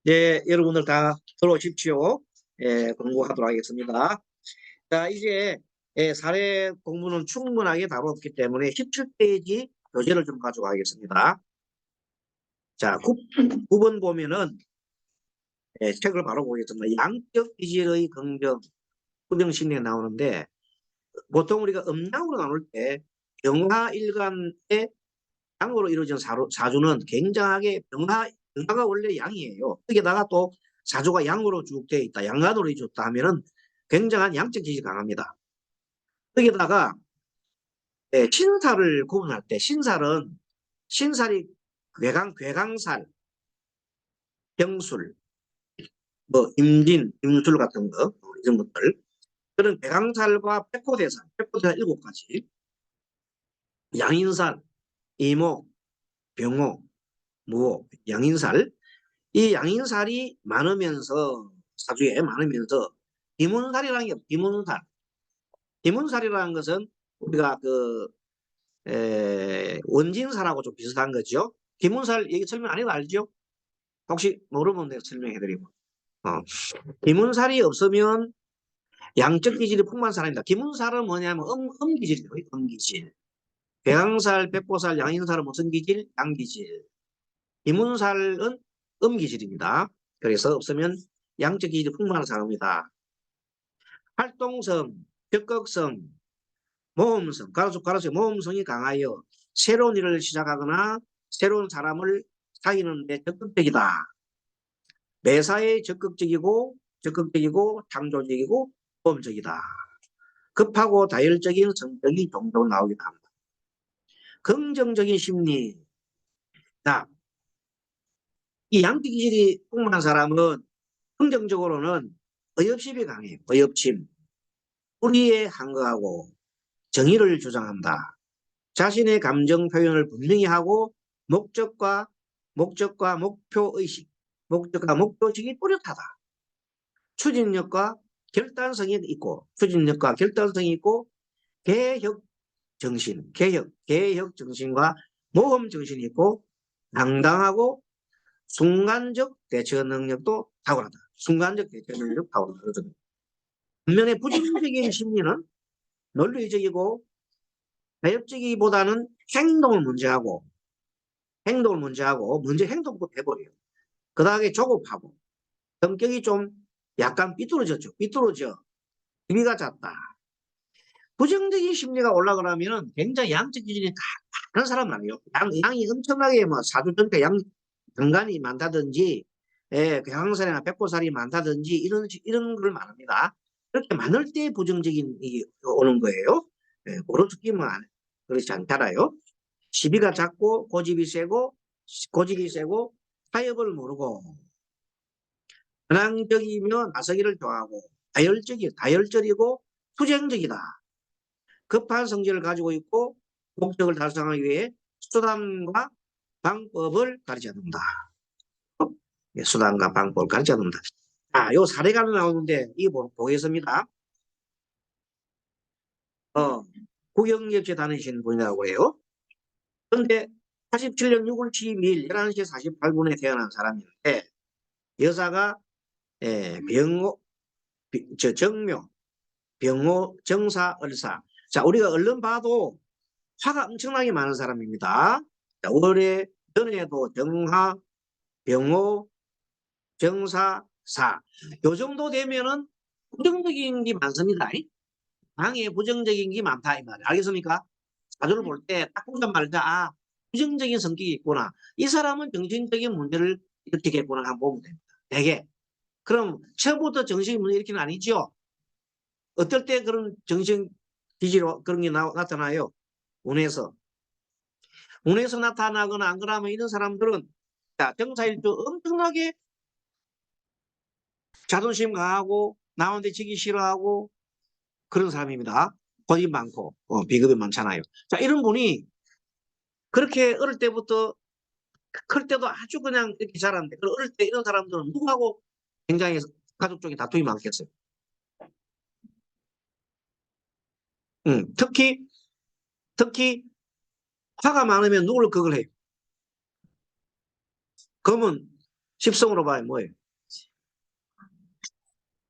네, 여러분들 다 들어오십시오. 공부하도록 하겠습니다. 자, 이제 사례 공부는 충분하게 다뤘기 때문에 17페이지 교재를 좀 가져가겠습니다. 자, 9번 보면은 책을 바로 보겠습니다. 양적 기질의 긍정, 부정 심리에 나오는데 보통 우리가 음양으로 나눌 때 병하일간의 양으로 이루어진 사주는 굉장하게 병하가 원래 양이에요. 거기다가 또 사주가 양으로 쭉 되어 있다. 양간으로 이루어졌다 하면은 굉장한 양적 기질이 강합니다. 거기다가 신살을 구분할 때 신살이 괴강살, 병술, 뭐 임술 같은 거 이런 것들 그런 괴강살과 백호대살 7가지 양인살, 이목, 병호, 무호, 양인살 이 양인살이 많으면서 사주에 많으면서 비문살이라는 게 비문살이라는 것은 우리가 원진살하고 좀 비슷한 거죠. 비문살 얘기 설명 안 해도 알죠? 혹시 모르면 내가 설명해드리고 비문살이 없으면 양적 기질이 풍부한 사람입니다. 비문살은 뭐냐면 음기질이에요. 음기질. 배강살, 백보살, 양인살은 무슨 기질? 양기질. 비문살은 음기질입니다. 그래서 없으면 양적 기질이 풍부한 사람입니다. 활동성, 적극성, 모험성, 가로수 모험성이 강하여 새로운 일을 시작하거나 새로운 사람을 사귀는 데 적극적이다. 매사에 적극적이고 창조적이고 모험적이다. 급하고 다혈적인 성격이 종종 나오기도 합니다. 긍정적인 심리. 자, 이 양적 기질이 풍부한 사람은 긍정적으로는 의협심이 강해요. 의협심. 우리에 한거하고 정의를 주장한다. 자신의 감정 표현을 분명히 하고 목적과 목표의식, 목적과 목표의식이 뚜렷하다. 추진력과 결단성이 있고 개혁 정신과 모험 정신이 있고 당당하고 순간적 대처 능력도 탁월하다. 반면에 부정적인 심리는 논리적이고 가협적이보다는 먼저 행동부터 해버려요. 그 다음에 조급하고 성격이 좀 약간 삐뚤어져. 기미가 잦다. 부정적인 심리가 올라가려면 굉장히 양적 기질이 다른 사람 아니에요. 양이 엄청나게 뭐 사주 전체 양간이 많다든지 괴항살이나 백호살이 많다든지 이런 걸 말합니다. 그렇게 많을 때 부정적인 이 오는 거예요. 고로 느끼면 그렇지 않잖아요. 시비가 작고 고집이 세고 타협을 모르고 근황적이며 나서기를 좋아하고 다혈적이고 투쟁적이다. 급한 성질을 가지고 있고 목적을 달성하기 위해 수단과 방법을 가르쳐준다. 수단과 방법을 가르쳐준다. 요 사례가 나오는데 이거 보겠습니다. 국영역제 다니시는 분이라고 해요. 그런데 87년 6월 12일 11시 48분에 태어난 사람인데 여사가 병호, 정사, 을사. 자, 우리가 얼른 봐도 화가 엄청나게 많은 사람입니다. 자, 월에 전에도 정하, 병호, 정사, 사. 요 정도 되면은 부정적인 게 많습니다. 방에 부정적인 게 많다 이 말이에요. 알겠습니까? 사주를 볼 때 딱 보자 말자 부정적인 성격이 있구나. 이 사람은 정신적인 문제를 일으키겠구나 한번 보면 됩니다. 되게. 그럼 처음부터 정신의 문제 일으키는 아니죠? 어떨 때 그런 정신 기질로 그런 게 나타나요? 운에서 나타나거나 안 그러면 이런 사람들은 정사일주 엄청나게 자존심 강하고 남한테 지기 싫어하고 그런 사람입니다. 고집 많고 비겁이 많잖아요. 자, 이런 분이 그렇게 어릴 때부터 클 때도 아주 그냥 이렇게 자랐는데 어릴 때 이런 사람들은 누구하고 굉장히 가족 쪽에 다툼이 많겠어요. 특히 화가 많으면 누굴 그걸 해요. 그러면 십성으로 봐요. 뭐예요?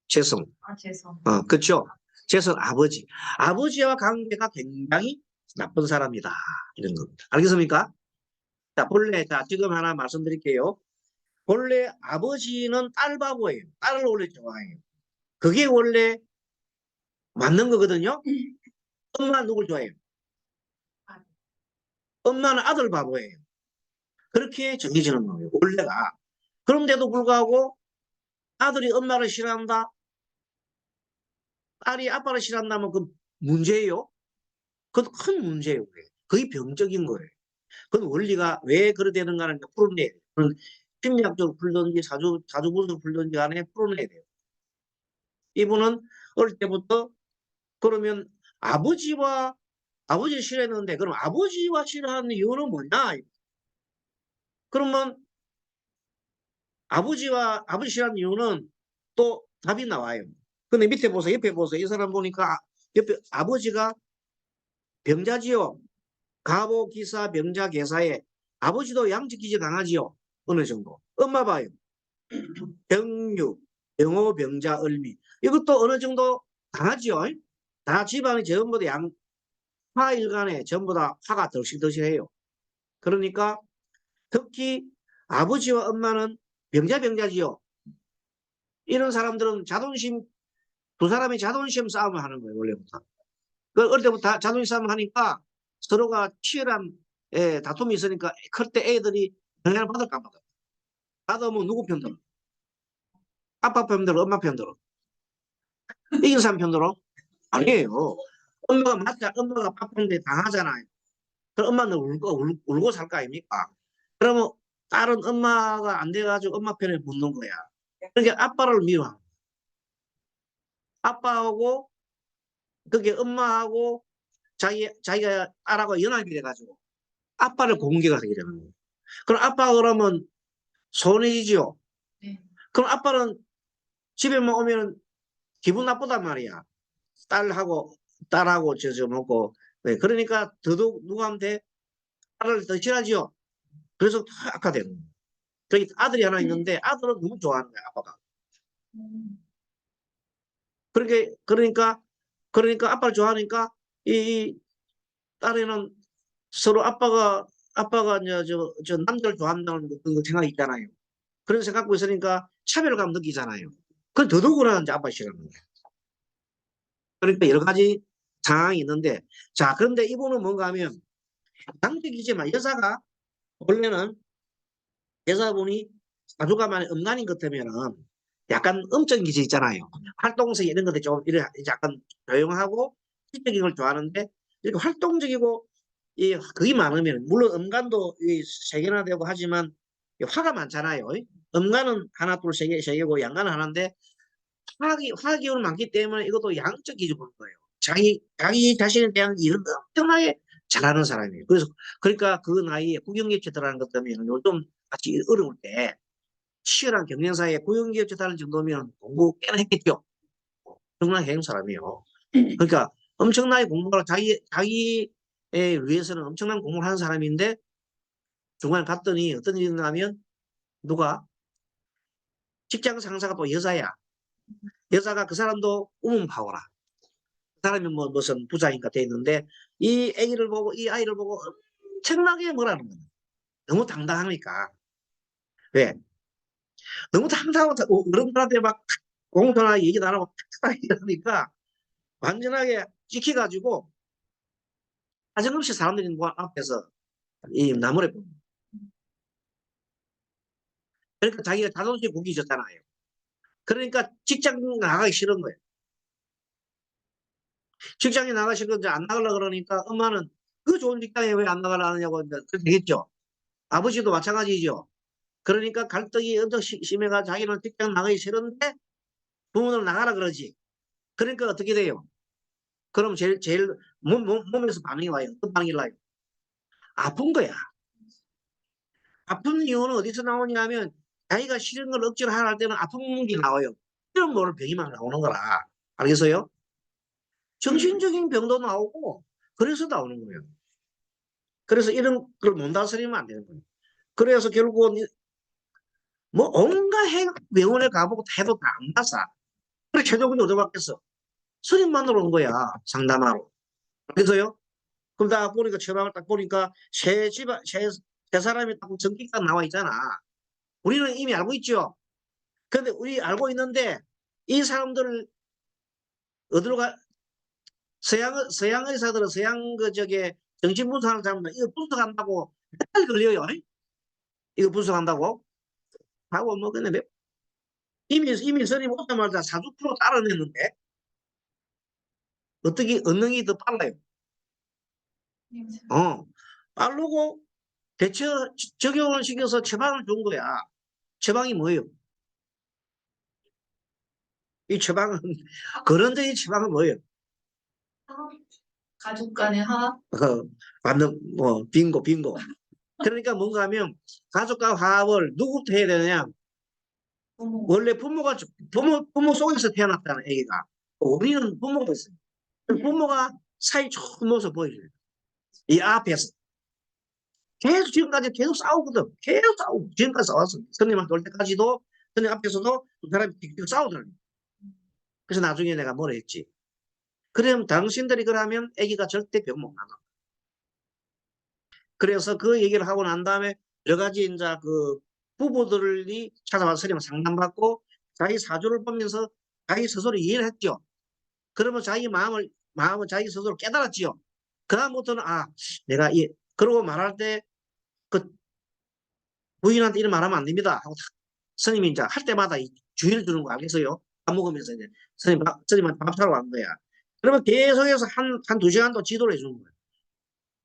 재성. 재성. 그렇죠. 재성 아버지. 아버지와 관계가 굉장히 나쁜 사람이다. 이런 겁니다. 알겠습니까? 자, 본래, 자, 지금 하나 말씀드릴게요. 본래 아버지는 딸 바보예요. 딸을 원래 좋아해요. 그게 원래 맞는 거거든요. 엄마 누굴 좋아해요? 엄마는 아들 바보예요. 그렇게 정해지는 거예요. 원래가. 그런데도 불구하고 아들이 엄마를 싫어한다. 딸이 아빠를 싫어한다면 그 문제예요. 그것도 큰 문제예요. 그게 병적인 거예요. 그 원리가 왜 그래 되는가는 풀어내야 돼요. 그건 심리학적으로 풀든지 사주분석으로 풀든지 간에 풀어내야 돼요. 이분은 어릴 때부터 그러면 아버지를 싫어했는데 그럼 아버지와 싫어하는 이유는 뭐냐? 그러면 아버지 싫어하는 이유는 또 답이 나와요. 근데 밑에 보세요. 옆에 보세요. 이 사람 보니까 옆에 아버지가 병자지요. 가보, 기사, 병자, 개사에 아버지도 양측기지 강하지요. 어느 정도. 엄마 봐요. 병유, 병호, 병자, 을미. 이것도 어느 정도 강하지요. 다 집안이 전부 다 화일간에 전부 다 화가 덜실덜실해요. 그러니까 특히 아버지와 엄마는 병자지요. 이런 사람들은 두 사람이 자존심 싸움을 하는 거예요. 원래부터. 그 어릴 때부터 자존심 싸움을 하니까 서로가 치열한 다툼이 있으니까 클 때 애들이 영향을 받을까 봐. 받으면 누구 편 들어? 아빠 편 들어? 엄마 편 들어? 이긴 사람 편 들어? 아니에요. 엄마가 바쁜데 당하잖아요. 그럼 엄마는 울고 살 거 아닙니까? 그러면 딸은 엄마가 안 돼가지고 엄마 편에 붙는 거야. 그러니까 아빠를 미워. 아빠하고, 그게 엄마하고 자기가 딸하고 연합이 돼가지고 아빠를 공격하게 되는 거예요. 그럼 아빠가 그러면 손해지죠. 네. 그럼 아빠는 집에만 오면 기분 나쁘단 말이야. 딸하고 저 먹고. 네, 그러니까 더더욱 누구한테 딸을 더 싫어하지요. 그래서 더 악화되는 거예요. 저기 아들이 하나 있는데 아들은 너무 좋아하는 거야, 아빠가. 그러니까 아빠를 좋아하니까 이 딸에는 서로 아빠가 이제 저 남자를 좋아한다는 그 생각이 있잖아요. 그런 생각 갖고 있으니까 차별감 느끼잖아요. 그 더더구나 이제 아빠 싫어하는 거예요. 그러니까 여러 가지 상황이 있는데, 자, 그런데 이분은 뭔가 하면 양적이지만 원래는 여자분이 사주가 만약 음란인 것 같으면은 약간 음적인 기질 있잖아요. 활동성 이런 것들 좀 이래 약간 조용하고 시적인 걸 좋아하는데 이렇게 활동적이고 그게 많으면 물론 음간도 세 개나 되고 하지만 화가 많잖아요. 음간은 하나 둘 세 개고 양간은 하나인데 화 기운이 많기 때문에 이것도 양적 기준인 거예요. 자기 자신에 대한 일을 엄청나게 잘하는 사람이에요. 그러니까 그 나이에 국영기업체 들어가는 것 때문에 요즘 같이 어려울 때 치열한 경쟁사에 국영기업체 다는 정도면 공부 꽤나 했겠죠. 엄청나게 해온 사람이에요. 그러니까 엄청나게 공부를 자기에 위해서는 엄청난 공부를 하는 사람인데 중간에 갔더니 어떤 일이 있냐면 누가 직장 상사가 또 여자야. 여자가 그 사람도 우문파워라. 그 사람이 뭐 무슨 부자인가 돼 있는데 이 아이를 보고 엄청나게 뭐라는 거야. 너무 당당하니까. 왜? 너무 당당하고 어른들한테 막 공손하게 얘기 안 하고 탁탁 이러니까 완전하게 찍혀가지고 사정없이 사람들이 뭐 앞에서 이 나무래 봅니다. 그러니까 자기가 자존심 구기 졌잖아요. 그러니까 직장 나가기 싫은 거예요. 직장에 나가기 싫은데 안 나가려고 그러니까 엄마는 그 좋은 직장에 왜 안 나가려느냐고 그렇게 되겠죠. 아버지도 마찬가지죠. 그러니까 갈등이 엄청 심해가 자기는 직장 나가기 싫은데 부모는 나가라 그러지. 그러니까 어떻게 돼요? 그럼 제일 몸에서 반응이 와요. 어떤 반응이 와요? 아픈 거야. 아픈 이유는 어디서 나오냐면 자기가 싫은 걸 억지로 하라 할 때는 아픈 게 나와요. 이런 모를 병이 막 나오는 거라. 알겠어요? 정신적인 병도 나오고 그래서 나오는 거예요. 그래서 이런 걸 못 다스리면 안 되는 거예요. 그래서 결국은 뭐 온갖 병원에 가보고 다 해도 다 안 맞아. 그래 최종적으로 어디 받겠어? 스님 만나러 온 거야. 상담하러. 그래서요. 그럼 다 보니까 처방을 딱 보니까 세 사람이 딱 전기가 나와 있잖아. 우리는 이미 알고 있죠. 근데 우리 알고 있는데 이 사람들 어디로 가? 서양 의사들은 서양 그 저게 정신 분석하는 사람들 이거 분석한다고 맨날 걸려요. 이거 분석한다고 하고 뭐 근데 이미 스님 오자마자 40% 따라냈는데 어떻게 언능이 더 빨라요? 빠르고 대처 적용을 시켜서 처방을 준 거야. 처방이 뭐예요? 이 처방은 그런데 이 처방은 뭐예요? 가족 간의 화합? 맞는 뭐 빙고. 그러니까 뭔가 하면 가족과 화합을 누구부터 해야 되느냐? 원래 부모 속에서 태어났다는 애기가 우리는 부모가 있어요. 부모가 사이 좋은 모습 보여줘요. 이 앞에서 계속 지금까지 계속 싸우거든. 계속 싸우고 지금까지 싸웠어. 선생님한테 올 때까지도 선생님 앞에서도 두 사람이 계속 싸우더라고요. 그래서 나중에 내가 뭐라 했지. 그럼 당신들이 그러면 아기가 절대 병 못 나가. 그래서 그 얘기를 하고 난 다음에 여러 가지 이제 그 부부들이 찾아와서 선생님 상담받고 자기 사주를 보면서 자기 스스로 이해를 했죠. 그러면 자기 마음을 자기 스스로 깨달았지요. 그다음부터는 내가 그러고 말할 때 그 부인한테 이런 말하면 안 됩니다 하고 스님이 이제 할 때마다 주의를 주는 거 알겠어요? 밥 먹으면서 이제 스님한테 밥 사러 간 거야. 그러면 계속해서 한 두 시간도 지도를 해주는 거야.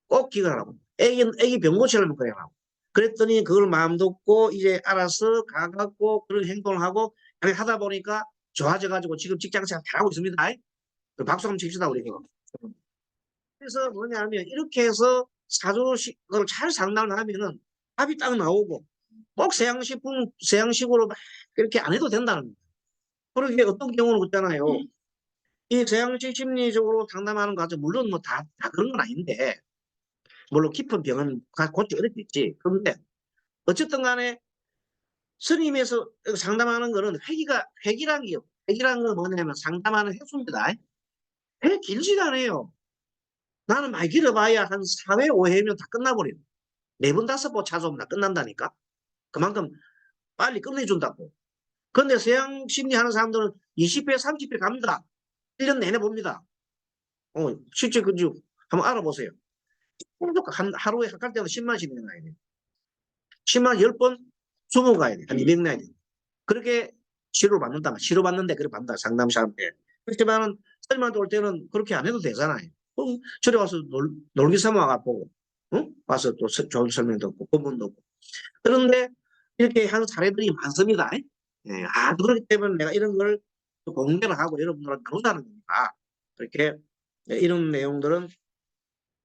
꼭 기억하라고. 애기 병 고치려면 그래야 하고. 그랬더니 그걸 마음 놓고 이제 알아서 가갖고 그런 행동을 하고 하다 보니까 좋아져가지고 지금 직장생활 잘하고 있습니다. 박수 한번 칩시다 우리. 그래서 뭐냐면 이렇게 해서 사주식을 잘 상담을 하면은 답이 딱 나오고 꼭 서양식으로 막 그렇게 안 해도 된다는 거예요. 그렇게 어떤 경우는 그렇잖아요. 이 서양식 심리적으로 상담하는 거 물론 뭐 다 그런 건 아닌데 물론 깊은 병은 고치 어렵겠지. 그런데 어쨌든 간에 스님에서 상담하는 거는 회기란 건 뭐냐면 상담하는 횟수입니다. 회 길지가 않아요. 나는 많이 길어봐야 한 4회, 5회면 다 끝나버려요. 4번, 5번 찾아오면 다 끝난다니까. 그만큼 빨리 끝내준다고. 근데 서양 심리 하는 사람들은 20회, 30회 갑니다. 1년 내내 봅니다. 실제 그주 한번 알아보세요. 하루에 할 때는 10만씩 내놔야 돼. 10만 10번 20번 가야 돼. 한 200 내야 돼. 그렇게 치료받는데 그렇게 받는다. 상담사한테. 그렇지만은 선생님한테 올 때는 그렇게 안 해도 되잖아요. 그럼 저리 와서 놀기 삼아 와갖고 와서 또 좋은 설명 듣고 본문 듣고. 그런데 이렇게 하는 사례들이 많습니다. 예, 그렇기 때문에 내가 이런 걸 공개를 하고 여러분들한테 나눈다는 겁니다. 그렇게 이런 내용들은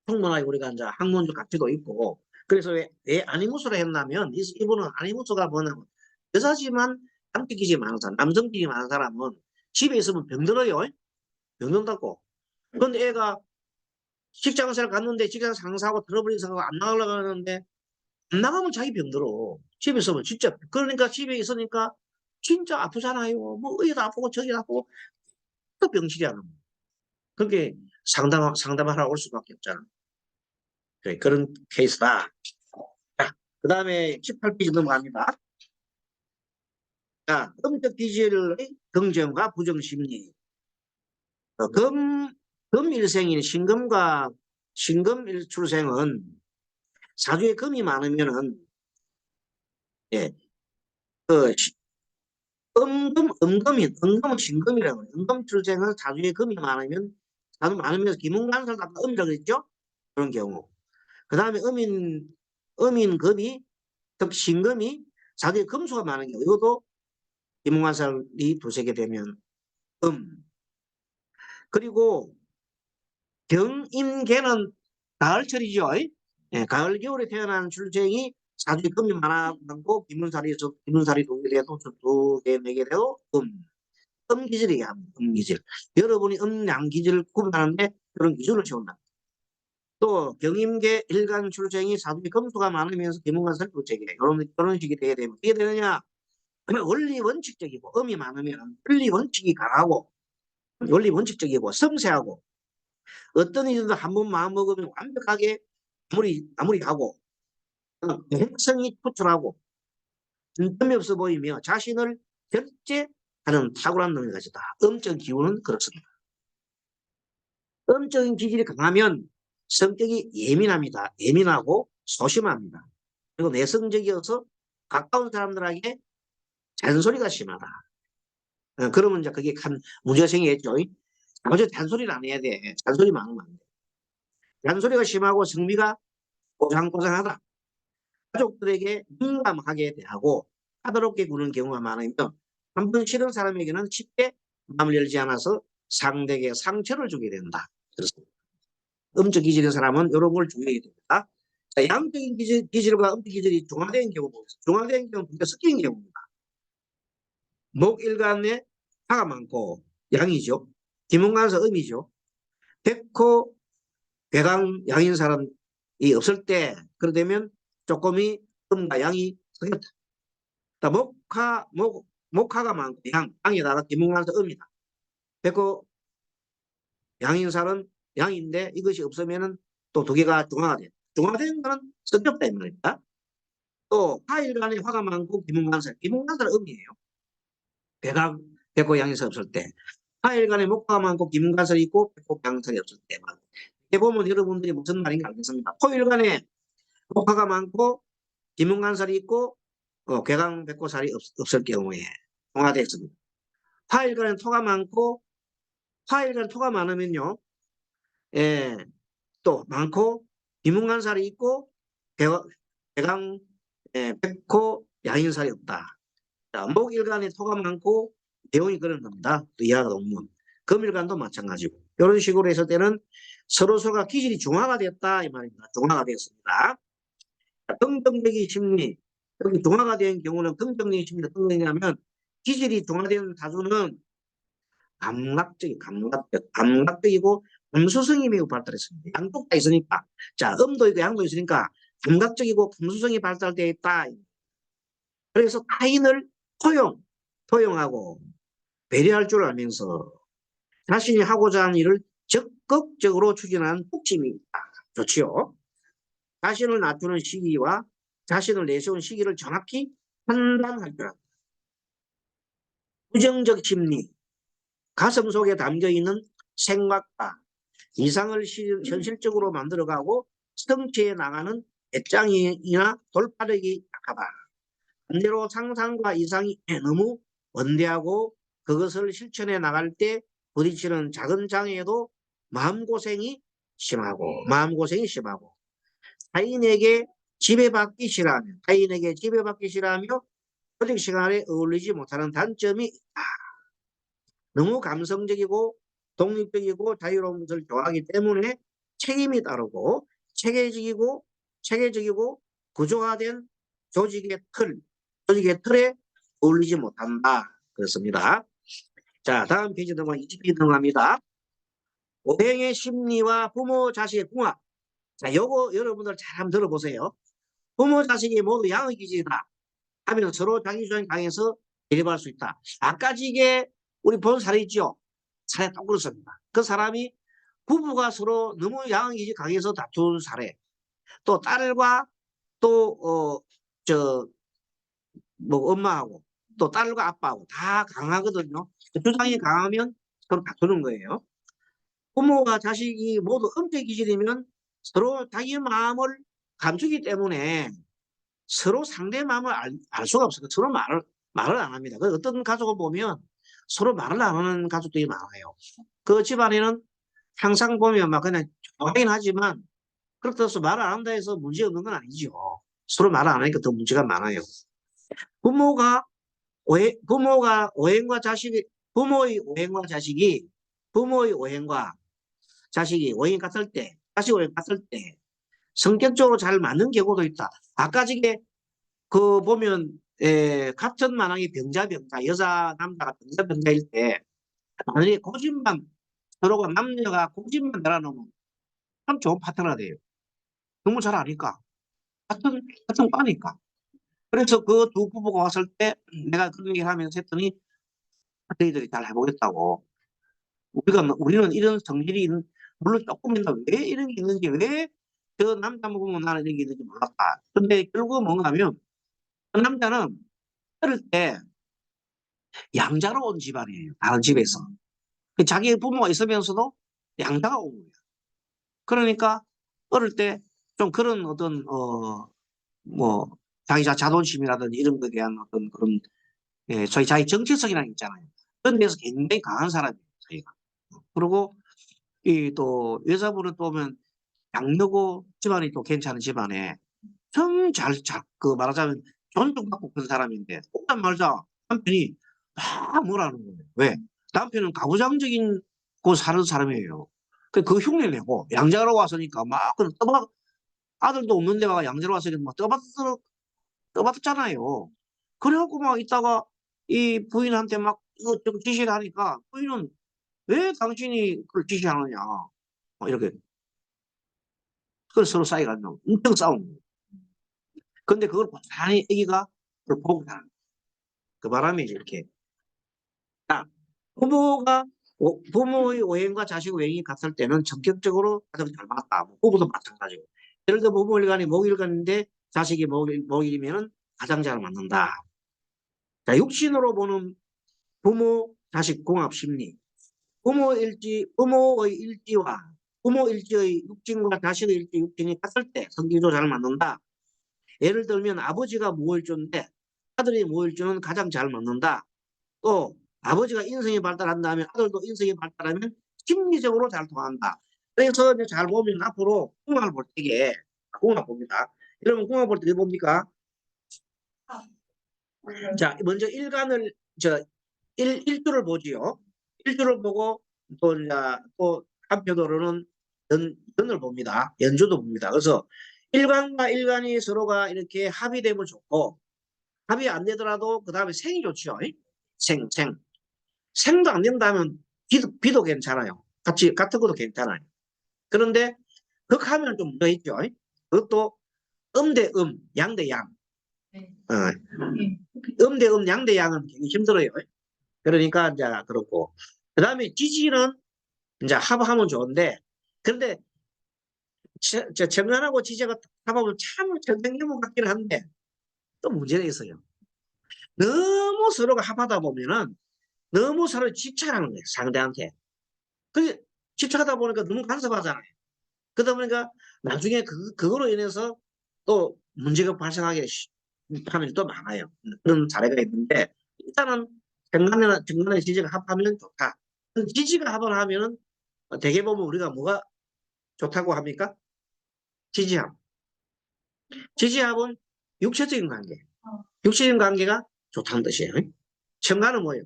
충분하게 우리가 이제 학문적 가치도 있고 그래서 왜 아니무스를 했냐면 이분은 아니무스가 뭐냐면 여자지만 남자기질이 많은 사람, 남성기질이 많은 사람은 집에 있으면 병들어요. 병든다고. 근데 애가 직장생활 갔는데 직장 상사하고 들어버린 생각 안 나가려고 하는데 안 나가면 자기 병들어. 집에 있으면 진짜 그러니까 집에 있으니까 진짜 아프잖아요. 뭐 여기도 아프고 저기도 아프고 또 병실이야. 그렇게 상담하러 올 수밖에 없잖아. 그래, 그런 케이스다. 자, 그 다음에 18페이지 넘어갑니다. 자, 음적 기질의 긍정과 부정 심리. 금일생인 신금일출생은 사주에 금이 많으면은 예, 그 음금은 신금이라고 해요. 음금출생은 사주에 금이 많으면 사주 많으면서 기문간설 아까 음이라고 했죠? 그런 경우. 그 다음에 음인금이 즉 신금이 사주에 금수가 많은 경우 이것도 기문간설이 두세 개 되면 그리고 경인계는 가을철이죠. 예, 가을 겨울에 태어난 출생이 사주에 금이 많고 기문살이 두 개 돼도 두 개, 네 개 돼도 음기질이야. 음기질. 여러분이 양기질을 구분하는데 그런 기준을 세운다. 또 경임계 일간 출생이 사주에 금수가 많으면서 기문관살 두체계 이런 식이 되게 되면 어떻게 되느냐? 원리 원칙적이고 음이 많으면 원리 원칙이 강하고 원리 원칙적이고 섬세하고 어떤 일도 한번 마음먹으면 완벽하게 마무리하고 계획성이 투철하고 빈틈이 없어 보이며 자신을 절제하는 탁월한 능력을 가졌다. 음적 기운은 그렇습니다. 음적인 기질이 강하면 성격이 예민합니다. 예민하고 소심합니다. 그리고 내성적이어서 가까운 사람들에게 잔소리가 심하다. 그러면 이제 그게 큰 문제가 생기겠죠. 어제 잔소리를 안 해야 돼. 잔소리 많으면 안 돼. 잔소리가 심하고 성미가 고상고상하다. 가족들에게 민감하게 대하고 까다롭게 구는 경우가 많으며 한 번 싫은 사람에게는 쉽게 마음을 열지 않아서 상대에게 상처를 주게 된다. 그렇습니다. 음적 기질의 사람은 이런 걸 주의해야 됩니다. 자, 양적인 기질과 음적 기질이 중화된 경우 보겠습니다. 중화된 경우는 두개 섞인 경우입니다. 목일간에 화가 많고 양이죠. 기문관서 음이죠. 백호 괴강 양인 사람이 없을 때 그러되면 조금이 음과 양이 섞였다. 목화가 많고 양에다가 기문관서 음이다. 백호 양인살은 양인데 이것이 없으면은 또 두 개가 중화가 돼. 중화된 거는 섞였다 이 말입니다. 또 화일간에 화가 많고 기문관살 음이에요. 백호 양인살 없을 때. 화일간에 목화가 많고 기문관살이 있고 백호 양인살이 없을 때만. 이렇게 보면 여러분들이 무슨 말인지 알겠습니다. 토일간에 목화가 많고 기문관살이 있고 괴강 백호살이 없을 경우에 중화됐습니다. 화일간에 토가 많고 화일간 토가 많으면요. 예, 또 많고 비문간살이 있고 배강 백호 야인살이 없다. 자, 목일간에 토가 많고 내용이 그런 겁니다. 또 이하가 논문. 금일간도 마찬가지고 이런 식으로 했을 때는 서로가 기질이 중화가 됐다 이 말입니다. 중화가 되었습니다. 긍정적인 심리 여기 중화가 된 경우는 긍정적인 심리가 어떤 거냐면 기질이 중화된 다수는 감각적이고 감수성이 매우 발달했습니다. 양쪽 다 있으니까. 자, 음도 있고 양도 있으니까 감각적이고 감수성이 발달되어 있다. 그래서 타인을 포용하고 배려할 줄 알면서 자신이 하고자 하는 일을 적극적으로 추진하는 욕심이 있다. 좋지요. 자신을 낮추는 시기와 자신을 내세운 시기를 정확히 판단할 줄 안다. 부정적 심리, 가슴 속에 담겨있는 생각과 이상을 현실적으로 만들어가고 성취해 나가는 배짱이나 돌파력이 약하다. 반대로 상상과 이상이 너무 원대하고 그것을 실천해 나갈 때 부딪히는 작은 장애에도 마음고생이 심하고 타인에게 지배받기 싫어하며 조직 시간에 어울리지 못하는 단점이 있다. 너무 감성적이고 독립적이고 자유로운 것을 좋아하기 때문에 책임이 따르고 체계적이고 구조화된 조직의 틀에 어울리지 못한다. 그렇습니다. 자, 다음 페이지 20페이지 넘어갑니다. 오행의 심리와 부모 자식의 궁합. 자, 요거 여러분들 잘 한번 들어보세요. 부모 자식이 모두 양의 기질이다 하면 서로 자기 주장이 강해서 대립할 수 있다. 아까 지게 우리 본 사례 있죠? 사례 딱 그렇습니다. 그 사람이 부부가 서로 너무 양의기 강해서 다툰 사례. 또 딸과 또 엄마하고 또 딸과 아빠하고 다 강하거든요. 주장이 강하면 서로 다투는 거예요. 부모가 자식이 모두 음적 기질이면 서로 자기 마음을 감추기 때문에 서로 상대 마음을 알 수가 없어요. 서로 말을 안 합니다. 어떤 가족을 보면 서로 말을 안 하는 가족들이 많아요. 그 집안에는 항상 보면 막 그냥 좋아하긴 하지만 그렇다고 해서 말을 안 한다 해서 문제 없는 건 아니죠. 서로 말을 안 하니까 더 문제가 많아요. 부모의 오행과 자식이 부모의 오행과 자식이 오행이 같을 때 자식 오행 같을 때 성격적으로 잘 맞는 경우도 있다. 아까 저게 그 보면 같은 만왕의 병자 여자 남자가 병자일 때 만약에 서로가 남녀가 고집만 달아놓으면 참 좋은 파트너가 돼요. 너무 잘 아니까 같은 과니까 그래서 그 두 부부가 왔을 때 내가 그런 얘기를 하면서 했더니 너희들이 잘 해보겠다고. 우리는 이런 성질이 물론 조금 있는데 왜 이런 게 있는지, 왜 저 남자 먹으면 나는 이런 게 있는지 몰랐다. 근데 결국은 뭔가 하면 그 남자는 어릴 때 양자로 온 집안이에요. 다른 집에서. 자기 부모가 있으면서도 양자가 온 거예요. 그러니까 어릴 때 좀 그런 어떤 뭐 자기 자존심이라든지 이런 것에 대한 어떤 그런 저희 자기 정체성이라는 게 있잖아요. 그런 데서 굉장히 강한 사람이에요. 자기가. 그리고 이 또 여자분은 또 보면 양여고 집안이 또 괜찮은 집안에 그 말하자면 존중받고 그런 사람인데 오단 말자 남편이 막 뭐라는 거예요. 왜? 남편은 가부장적인 곳 사는 사람이에요. 그 흉내 내고 양자로 왔으니까 막 그런 아들도 없는데 막 양자로 왔으니까 막 떠받잖아요. 그래갖고 막 있다가 이 부인한테 막 이것저것 지시를 하니까 부인은 왜 당신이 그걸 지시하느냐. 막 이렇게. 그래서 서로 싸이가지고 엄청 싸운 거예요. 근데 그걸 고스란히 애기가 그걸 보고 자는 거예요. 그 바람에 이렇게. 자, 부모가 부모의 오행과 자식 오행이 같을 때는 전격적으로 가장 잘 맞다. 뭐 부부도 마찬가지고. 예를 들어 부모일간이 목일간인데 자식이 목일이면은 가장 잘 맞는다. 자, 육신으로 보는 부모 자식 궁합 심리. 부모의 일지와 부모 일지의 육진과 자식의 일지 육진이 같을 때 성기도 잘 맞는다. 예를 들면 아버지가 무일주인데 아들이 무일주는 가장 잘 맞는다. 또 아버지가 인성이 발달한다면 아들도 인성이 발달하면 심리적으로 잘 통한다. 그래서 이제 잘 보면 앞으로 궁합을 볼 때에 궁합 봅니다. 여러분 궁합 볼 때 뭡니까? 자, 먼저 일간을 일주를 보지요. 일주를 보고 또 한편으로는 연을 봅니다. 연주도 봅니다. 그래서 일간과 일간이 서로가 이렇게 합의되면 좋고 합의 안 되더라도 그 다음에 생이 좋죠. 생. 생도 안 된다면 비도 괜찮아요. 같은 것도 괜찮아요. 그런데 극하면 좀 문제 있죠. 그것도 대 양 대 양. 네. 대 양 대 양은 굉장히 힘들어요. 그러니까 이제 그렇고 그 다음에 지지는 이제 합하면 좋은데 그런데 정관하고 지지가 합하면 참 천생연분 같기는 한데 또 문제가 있어요. 너무 서로가 합하다 보면은 너무 서로 집착하는 거예요. 상대한테. 그 집착하다 보니까 너무 간섭하잖아요. 그러다 보니까 나중에 그거로 인해서 또 문제가 발생하게 하면 또 많아요. 그런 사례가 있는데 일단은 정관의 지지가 합하면 좋다. 지지가 합을 하면은 대개 보면 우리가 뭐가 좋다고 합니까? 지지합. 지지합은 육체적인 관계. 육체적인 관계가 좋다는 뜻이에요. 정관은 뭐예요?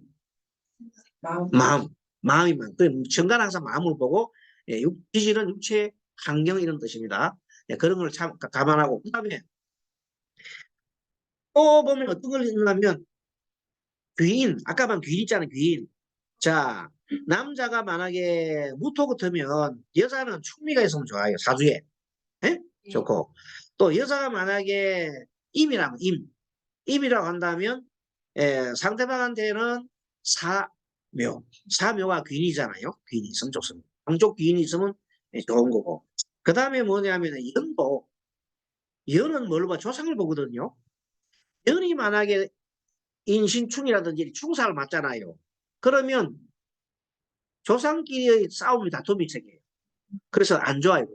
마음이만. 정관은 항상 마음을 보고 지지는 육체 환경 이런 뜻입니다. 그런 걸 참 감안하고 그다음에 또 보면 어떤 걸 읽냐면 귀인. 아까만 귀인 있잖아요. 귀인. 자, 남자가 만약에 무토 같으면 여자는 충미가 있으면 좋아요. 사주에. 예? 좋고. 또 여자가 만약에 임이라면 임이라고 한다면 상대방한테는 사묘가 귀인이잖아요. 귀인이 있으면 좋습니다. 양쪽 귀인이 있으면 좋은 거고. 그 다음에 뭐냐면 연은 뭘 봐? 조상을 보거든요. 연이 만약에 인신충이라든지 충사를 맞잖아요. 그러면 조상끼리의 싸움이 다툼이 생겨요. 그래서 안 좋아요.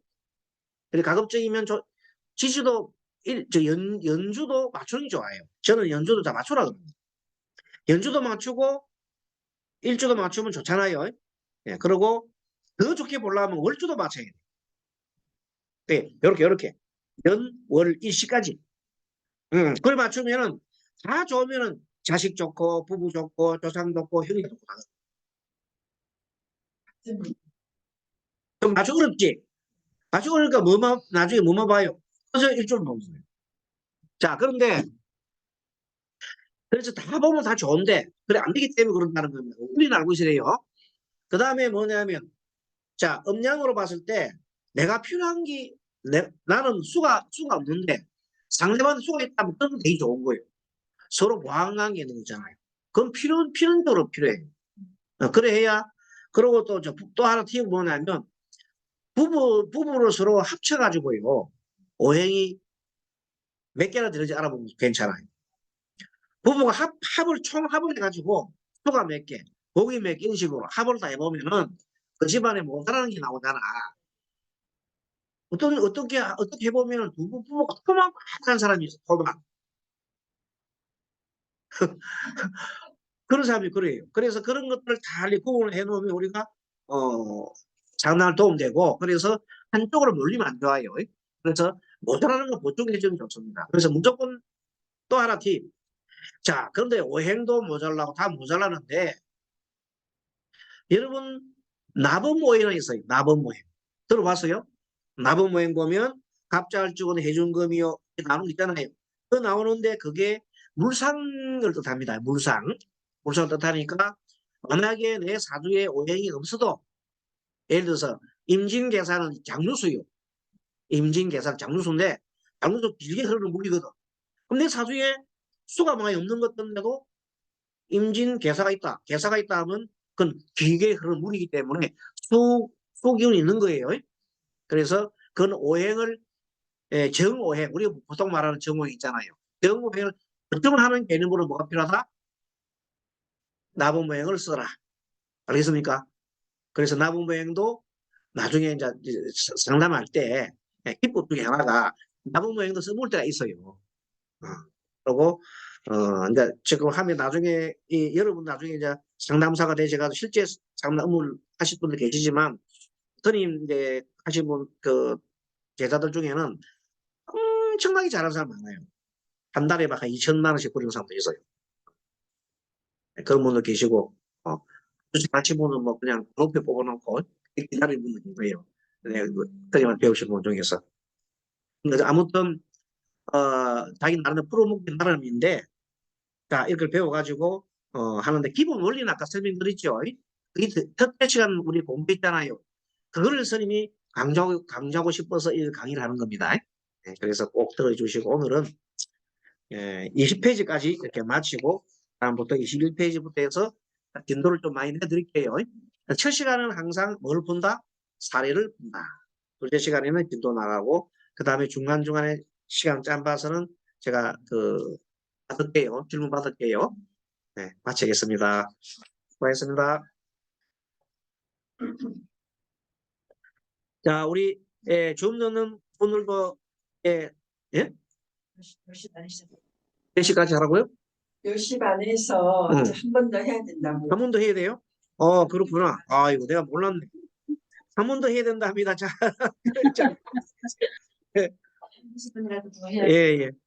가급적이면 지지도 연주도 맞추는 게 좋아요. 저는 연주도 다 맞추라 그럽니다. 연주도 맞추고 일주도 맞추면 좋잖아요. 예, 그리고 더 좋게 보려면 월주도 맞춰야 돼요. 네, 이렇게 연, 월, 일시까지. 그걸 맞추면은 다 좋으면은 자식 좋고 부부 좋고 조상 좋고 형이 좋고 좀 아주 어렵지. 아주 어려니까 나중에 뭐만 봐요. 그래서 일주일 보는 거예요. 자, 그래서 다 보면 다 좋은데 그래 안 되기 때문에 그런다는 겁니다. 우리는 알고 있어야 요 그 다음에 뭐냐면 자, 음양으로 봤을 때 내가 필요한 게 나는 수가 없는데 상대방 수가 있다면 그건 되게 좋은 거예요. 서로 보완관계 있는 거잖아요. 그건 필연적으로 필요해요. 그래 해야, 그리고 또 하나 팁이 뭐냐면, 부부로 서로 합쳐가지고요. 오행이 몇 개나 되는지 알아보면 괜찮아요. 부부가 총합을 해가지고, 수가 몇 개, 복이 몇 개, 이런 식으로 합을 다 해보면은, 그 집안에 못하는 게 나오잖아. 어떻게 해보면은 부부가 토막한 사람이 있어, 토막. 그런 사람이 그래요. 그래서 그런 것들을 잘 구분을 해놓으면 우리가, 어, 장난을 도움되고, 그래서 한쪽으로 몰리면 안 좋아요. 그래서 모자라는 거 보충해주면 좋습니다. 그래서 무조건 또 하나 팁. 자, 그런데 오행도 모자라고 다 모자라는데, 여러분, 나범오행은 있어요. 나범오행. 들어봤어요? 나범오행 보면, 갑자을주건 해준금이요. 나오는 거 있잖아요. 그 나오는데 그게 물상을 뜻합니다. 물상. 물상을 뜻하니까, 만약에 내 사주에 오행이 없어도, 예를 들어서, 임진계산은 장유수요. 임진계산 장유수인데, 장유수 길게 흐르는 물이거든. 그럼 내 사주에 수가 많이 없는 것인데도 임진계사가 있다. 계사가 있다 하면 그건 길게 흐르는 물이기 때문에 수기운이 있는 거예요. 그래서 그건 오행을, 정오행, 우리가 보통 말하는 정오행 있잖아요. 정오행을 결정을 하는 개념으로 뭐가 필요하다? 나범오행을 써라. 알겠습니까? 그래서 나범오행도 나중에 이제 상담할 때 기법 중에 하나가 나범오행도 써볼 때가 있어요. 그리고 이제 지금 하면 나중에 여러분 나중에 이제 상담사가 되셔가지고 실제 상담 업무를 하실 분들 계시지만 선임 이제 하신 분 그 제자들 중에는 엄청나게 잘하는 사람 많아요. 한 달에 막 한 2천만 원씩 버리는 사람도 있어요. 그런 분도 계시고 주식 하신 분은 뭐 그냥 높게 뽑아놓고 기다리는 분도 계세요. 네, 선임을 배우신 분 중에서. 근데 아무튼 자기 나름의 프로모션 나름인데 자, 이걸 배워가지고, 하는데, 기본 원리는 아까 설명드렸죠. 그게 특별 시간 우리 공부했잖아요. 그거를 스님이 강조하고 싶어서 이 강의를 하는 겁니다. 네, 그래서 꼭 들어주시고, 오늘은 20페이지까지 이렇게 마치고, 다음부터 21페이지부터 해서 진도를 좀 많이 내드릴게요. 첫 시간은 항상 뭘 본다? 사례를 본다. 둘째 시간에는 진도 나가고, 그 다음에 중간중간에 시간 짬 봐서는 제가 받을게요. 질문 받을게요. 네, 마치겠습니다. 수고하셨습니다. 자, 우리 줌 넣는 분들도 예, 예? 10시 반에 시작. 4시까지 하라고요? 10시 반에서 응. 한 번 더 해야 된다고. 한 번 더 해야 돼요? 그렇구나. 아이고, 내가 몰랐네. 한 번 더 해야 된다 합니다. 자, 자, 예, 30분이라도 더 해야 예. 예.